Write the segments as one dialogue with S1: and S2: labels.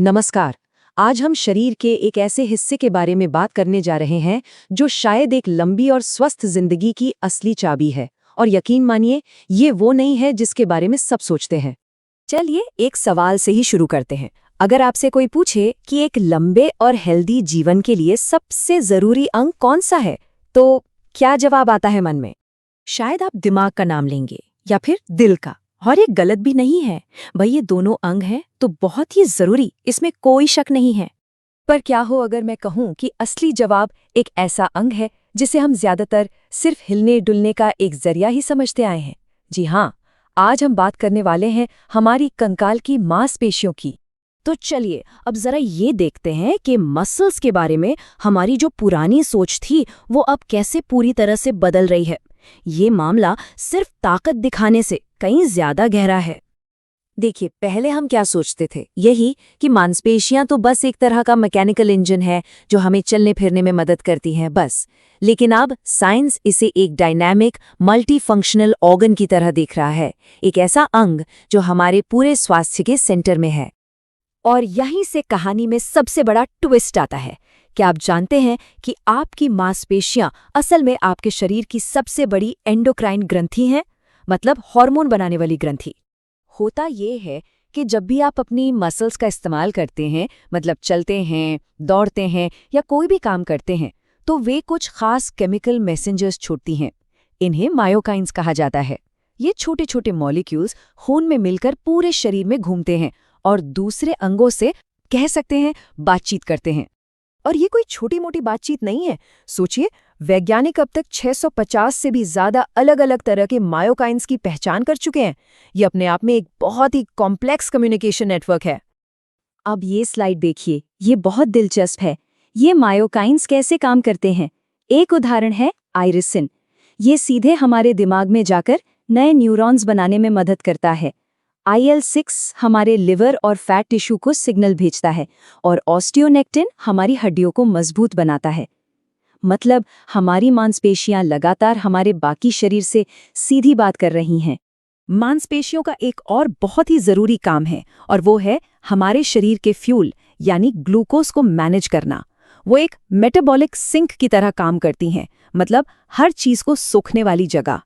S1: नमस्कार। आज हम शरीर के एक ऐसे हिस्से के बारे में बात करने जा रहे हैं जो शायद एक लंबी और स्वस्थ जिंदगी की असली चाबी है। और यकीन मानिए, ये वो नहीं है जिसके बारे में सब सोचते हैं।
S2: चलिए एक सवाल से ही शुरू करते हैं। अगर आपसे कोई पूछे कि एक लंबे और हेल्दी जीवन के लिए सबसे जरूरी अंग कौन सा है, तो क्या जवाब आता है मन में? शायद आप दिमाग का नाम लेंगे या फिर दिल का। और ये गलत भी नहीं है भाई, ये दोनों अंग हैं तो बहुत ही जरूरी, इसमें कोई शक नहीं है। पर क्या हो अगर मैं कहूं कि असली जवाब एक ऐसा अंग है जिसे हम ज्यादातर सिर्फ हिलने डुलने का एक जरिया ही समझते आए हैं। जी हाँ, आज हम बात करने वाले हैं हमारी कंकाल की मांसपेशियों की। तो चलिए अब जरा ये देखते हैं कि मसल्स के बारे में हमारी जो पुरानी सोच थी वो अब कैसे पूरी तरह से बदल रही है। ये मामला सिर्फ ताकत दिखाने से कहीं ज्यादा गहरा है।
S1: देखिए, पहले हम क्या सोचते थे, यही कि मांसपेशियां तो बस एक तरह का मैकेनिकल इंजन है जो हमें चलने फिरने में मदद करती हैं बस। लेकिन अब साइंस इसे एक डायनामिक मल्टी फंक्शनल ऑर्गन की तरह देख रहा है, एक ऐसा अंग जो हमारे पूरे स्वास्थ्य के सेंटर में है।
S2: और यहीं से कहानी में सबसे बड़ा ट्विस्ट आता है। क्या आप जानते हैं कि आपकी मांसपेशियां असल में आपके शरीर की सबसे बड़ी एंडोक्राइन ग्रंथि हैं, मतलब हार्मोन बनाने वाली ग्रंथि। होता ये है कि जब भी आप अपनी मसल्स का इस्तेमाल करते हैं, मतलब चलते हैं, दौड़ते हैं या कोई भी काम करते हैं, तो वे कुछ खास केमिकल मैसेंजर्स छोड़ती हैं। इन्हें मायोकाइन्स कहा जाता है। ये छोटे छोटे मॉलिक्यूल्स खून में मिलकर पूरे शरीर में घूमते हैं और दूसरे अंगों से, कह सकते हैं, बातचीत करते हैं। और ये कोई छोटी मोटी बातचीत नहीं है। सोचिए, वैज्ञानिक अब तक 650 से भी ज्यादा अलग अलग तरह के मायोकाइन्स की पहचान कर चुके हैं। ये अपने आप में एक बहुत ही कॉम्प्लेक्स कम्युनिकेशन नेटवर्क है।
S1: अब ये स्लाइड देखिए, ये बहुत दिलचस्प है। ये मायोकाइन्स कैसे काम करते हैं? एक उदाहरण है आयरिसिन। ये सीधे हमारे दिमाग में जाकर नए न्यूरॉन्स बनाने में मदद करता है। IL-6 हमारे लिवर और फैट टिश्यू को सिग्नल भेजता है और ऑस्टियोनेक्टिन हमारी हड्डियों को मजबूत बनाता है। मतलब हमारी मांसपेशियां लगातार हमारे बाकी शरीर से सीधी बात कर रही हैं।
S2: मांसपेशियों का एक और बहुत ही जरूरी काम है, और वो है हमारे शरीर के फ्यूल यानी ग्लूकोज को मैनेज करना। वो एक मेटाबॉलिक सिंक की तरह काम करती हैं, मतलब हर चीज को सोखने वाली जगह।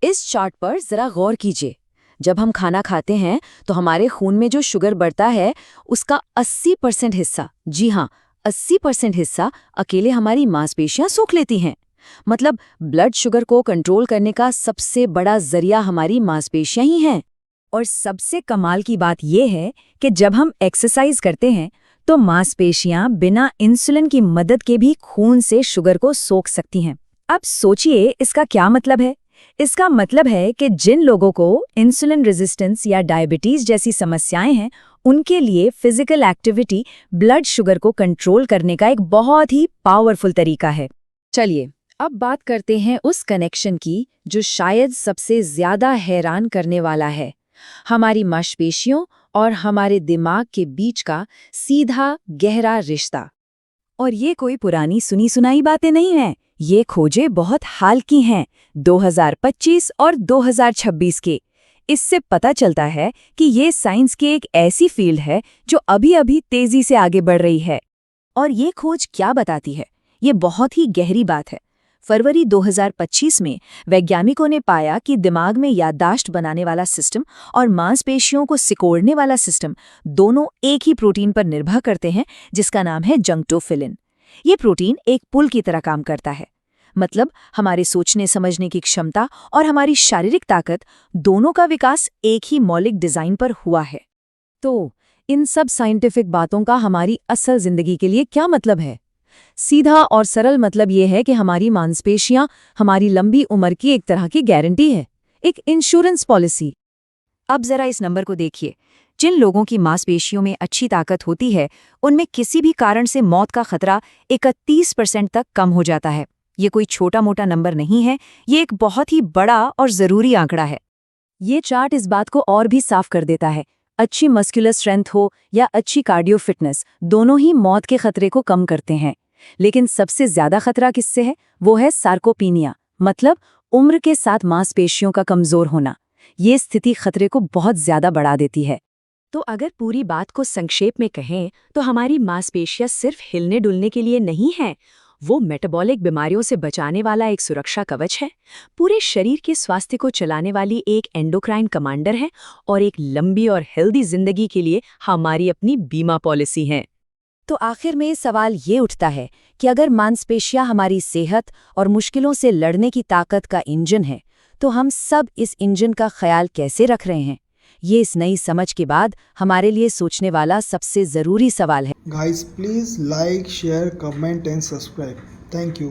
S2: इस चार्ट पर जरा गौर कीजिए। जब हम खाना खाते हैं तो हमारे खून में जो शुगर बढ़ता है उसका 80% हिस्सा, जी हाँ 80% हिस्सा अकेले हमारी मांसपेशियां सोख लेती हैं। मतलब ब्लड शुगर को कंट्रोल करने का सबसे बड़ा जरिया हमारी मांसपेशियां ही हैं। और सबसे कमाल की बात यह है कि जब हम एक्सरसाइज करते हैं तो मांसपेशियां बिना इंसुलिन की मदद के भी खून से शुगर को सोख सकती हैं। अब सोचिए इसका क्या मतलब है। इसका मतलब है कि जिन लोगों को इंसुलिन रेजिस्टेंस या डायबिटीज जैसी समस्याएं हैं, उनके लिए फिजिकल एक्टिविटी ब्लड शुगर को कंट्रोल करने का एक बहुत ही पावरफुल तरीका है। चलिए अब बात करते हैं उस कनेक्शन की जो शायद सबसे ज्यादा हैरान करने वाला है। हमारी मांसपेशियों और हमारे दिमाग के बीच का सीधा गहरा रिश्ता। और ये कोई पुरानी सुनी सुनाई बातें नहीं हैं। ये खोजें बहुत हाल की हैं, 2025 और 2026 के। इससे पता चलता है कि ये साइंस की एक ऐसी फील्ड है जो अभी-अभी तेजी से आगे बढ़ रही है। और ये खोज क्या बताती है? ये बहुत ही गहरी बात है। फरवरी 2025 में वैज्ञानिकों ने पाया कि दिमाग में याददाश्त बनाने वाला सिस्टम और मांसपेशियों को सिकोड़ने वाला सिस्टम दोनों एक ही प्रोटीन पर निर्भर करते हैं, जिसका नाम है जंक्टोफिलिन। ये प्रोटीन एक पुल की तरह काम करता है। मतलब हमारे सोचने समझने की क्षमता और हमारी शारीरिक ताकत दोनों का विकास एक ही मौलिक डिजाइन पर हुआ है।
S1: तो इन सब साइंटिफिक बातों का हमारी असल जिंदगी के लिए क्या मतलब है? सीधा और सरल मतलब ये है कि हमारी मांसपेशियां हमारी लंबी उम्र की एक तरह की गारंटी है, एक इंश्योरेंस पॉलिसी।
S2: अब जरा इस नंबर को देखिए। जिन लोगों की मांसपेशियों में अच्छी ताकत होती है, उनमें किसी भी कारण से मौत का खतरा 31% तक कम हो जाता है। ये कोई छोटा मोटा नंबर नहीं है, ये एक बहुत ही बड़ा और जरूरी आंकड़ा है।
S1: ये चार्ट इस बात को और भी साफ कर देता है। अच्छी मस्कुलर स्ट्रेंथ हो या अच्छी कार्डियो फिटनेस, दोनों ही मौत के खतरे को कम करते हैं। लेकिन सबसे ज्यादा खतरा किससे है? वो है सार्कोपीनिया, मतलब उम्र के साथ मांसपेशियों का कमजोर होना। ये स्थिति खतरे को बहुत ज्यादा बढ़ा देती है। तो अगर पूरी बात को संक्षेप में कहें तो हमारी मांसपेशियां सिर्फ हिलने डुलने के लिए नहीं है, वो मेटाबॉलिक बीमारियों से बचाने वाला एक सुरक्षा कवच है, पूरे शरीर के स्वास्थ्य को चलाने वाली एक एंडोक्राइन कमांडर है और एक लंबी और हेल्दी जिंदगी के लिए हमारी अपनी बीमा पॉलिसी है।
S2: तो आखिर में सवाल ये उठता है कि अगर मांसपेशियां हमारी सेहत और मुश्किलों से लड़ने की ताकत का इंजन है, तो हम सब इस इंजन का ख्याल कैसे रख रहे हैं? ये इस नई समझ के बाद हमारे लिए सोचने वाला सबसे ज़रूरी सवाल है।
S3: Guys, please like, share, comment and subscribe. Thank you.